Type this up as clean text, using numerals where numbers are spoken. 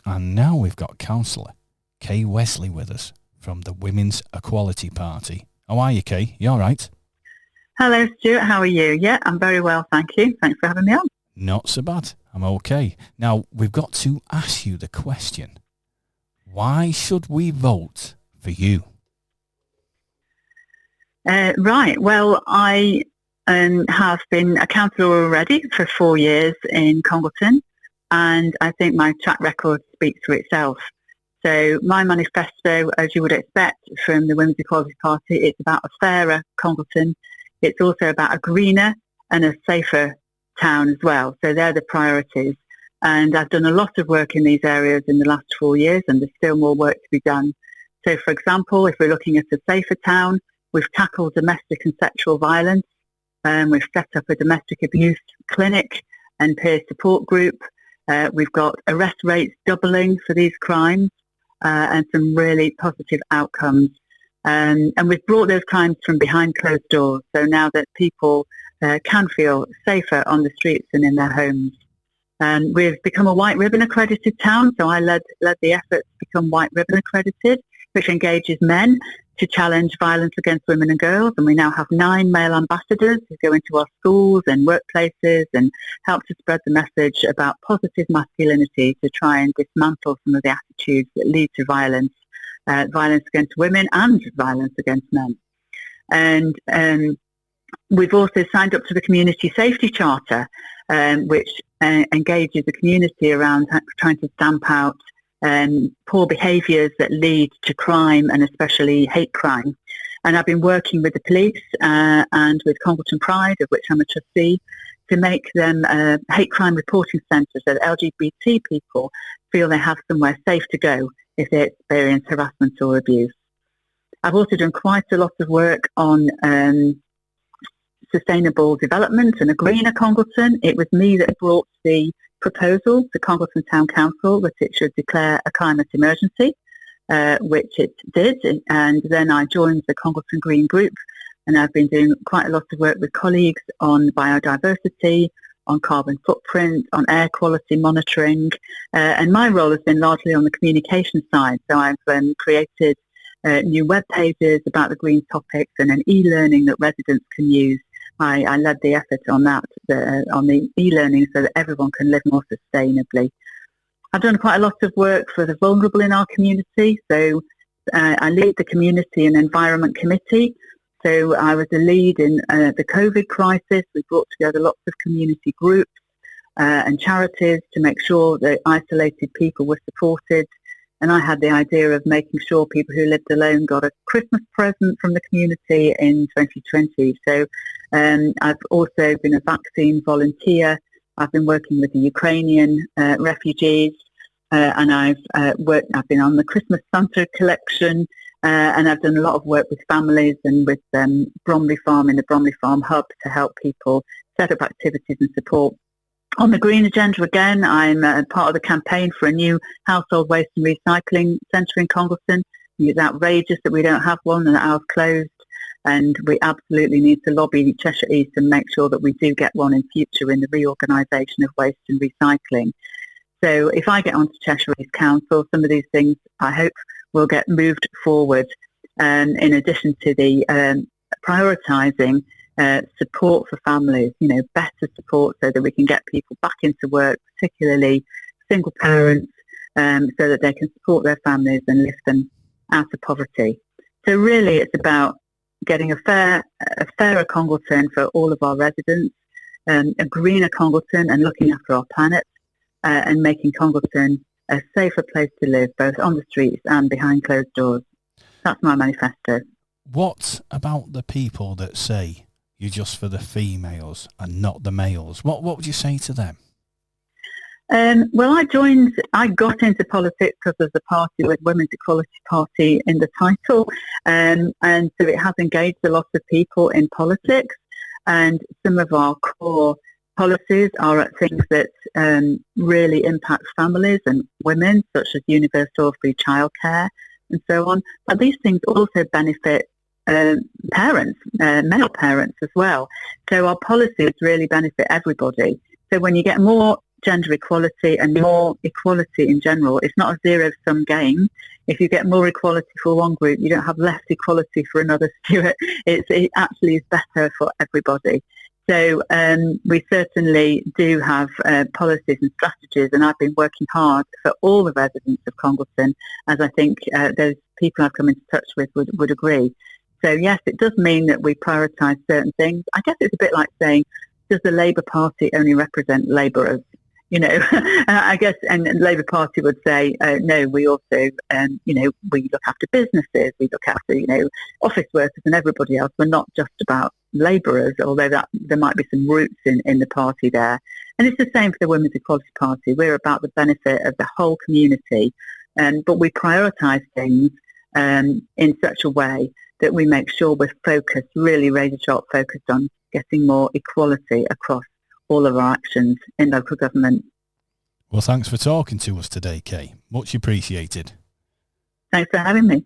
And now we've got Councillor Kay Wesley with us from the Women's Equality Party. How are you, Kay? You all right? Hello, Stuart. How are you? Yeah, I'm very well, thank you. Thanks for having me on. Not so bad. I'm okay. Now, we've got to ask you the question. Why should we vote for you? Right. Well, I have been a councillor already for 4 years in Congleton, and I think my track record speaks for itself. So my manifesto, as you would expect from the Women's Equality Party, it's about a fairer Congleton. It's also about a greener and a safer town as well. So they're the priorities. And I've done a lot of work in these areas in the last 4 years, and there's still more work to be done. So, for example, if we're looking at a safer town, we've tackled domestic and sexual violence. We've set up a domestic abuse clinic and peer support group. We've got arrest rates doubling for these crimes and some really positive outcomes. And we've brought those crimes from behind closed doors, so now that people can feel safer on the streets and in their homes. We've become a White Ribbon accredited town, so I led the effort to become White Ribbon accredited, which engages men to challenge violence against women and girls. And we now have 9 male ambassadors who go into our schools and workplaces and help to spread the message about positive masculinity to try and dismantle some of the attitudes that lead to violence against women and violence against men. And we've also signed up to the Community Safety Charter, which engages the community around trying to stamp out poor behaviours that lead to crime and especially hate crime. And I've been working with the police and with Congleton Pride, of which I'm a trustee, to make them a hate crime reporting centre so that LGBT people feel they have somewhere safe to go if they experience harassment or abuse. I've also done quite a lot of work on sustainable development and a greener Congleton. It was me that brought the proposal to Congleton Town Council that it should declare a climate emergency, which it did. And then I joined the Congleton Green Group, and I've been doing quite a lot of work with colleagues on biodiversity, on carbon footprint, on air quality monitoring. And my role has been largely on the communication side. So I've created new web pages about the green topics and an e-learning that residents can use. I led the effort on that, on the e-learning, so that everyone can live more sustainably. I've done quite a lot of work for the vulnerable in our community. So I lead the Community and Environment Committee. So I was the lead in the COVID crisis. We brought together lots of community groups and charities to make sure that isolated people were supported. And I had the idea of making sure people who lived alone got a Christmas present from the community in 2020. So I've also been a vaccine volunteer. I've been working with the Ukrainian refugees, and I've been on the Christmas Santa collection, and I've done a lot of work with families and with Bromley Farm in the Bromley Farm Hub to help people set up activities and support. On the green agenda again, I'm part of the campaign for a new household waste and recycling centre in Congleton. It's outrageous that we don't have one and that ours closed, and we absolutely need to lobby Cheshire East and make sure that we do get one in future in the reorganisation of waste and recycling. So if I get onto Cheshire East Council, some of these things I hope will get moved forward, in addition to the prioritising support for families, better support so that we can get people back into work, particularly single parents, so that they can support their families and lift them out of poverty. So really it's about getting a fairer Congleton for all of our residents, a greener Congleton and looking after our planet, and making Congleton a safer place to live, both on the streets and behind closed doors. That's my manifesto. What about the people that say you're just for the females and not the males? What would you say to them? Well, I got into politics because of the party with Women's Equality Party in the title, and so it has engaged a lot of people in politics, and some of our core policies are at things that really impact families and women, such as universal free childcare and so on. But these things also benefit parents, male parents as well. So our policies really benefit everybody. So when you get more gender equality and more equality in general. It's not a zero-sum game. If you get more equality for one group, you don't have less equality for another, Stuart. It actually is better for everybody. So we certainly do have policies and strategies, and I've been working hard for all the residents of Congleton, as I think those people I've come into touch with would agree. So yes, it does mean that we prioritise certain things. I guess it's a bit like saying, does the Labour Party only represent labourers? You know, I guess, and Labour Party would say, no, we also, you know, we look after businesses, we look after, you know, office workers and everybody else. We're not just about labourers, although that there might be some roots in the party there. And it's the same for the Women's Equality Party. We're about the benefit of the whole community, but we prioritise things in such a way that we make sure we're focused, really razor-sharp focused on getting more equality across all of our actions in local government. Well, thanks for talking to us today, Kay. Much appreciated. Thanks for having me.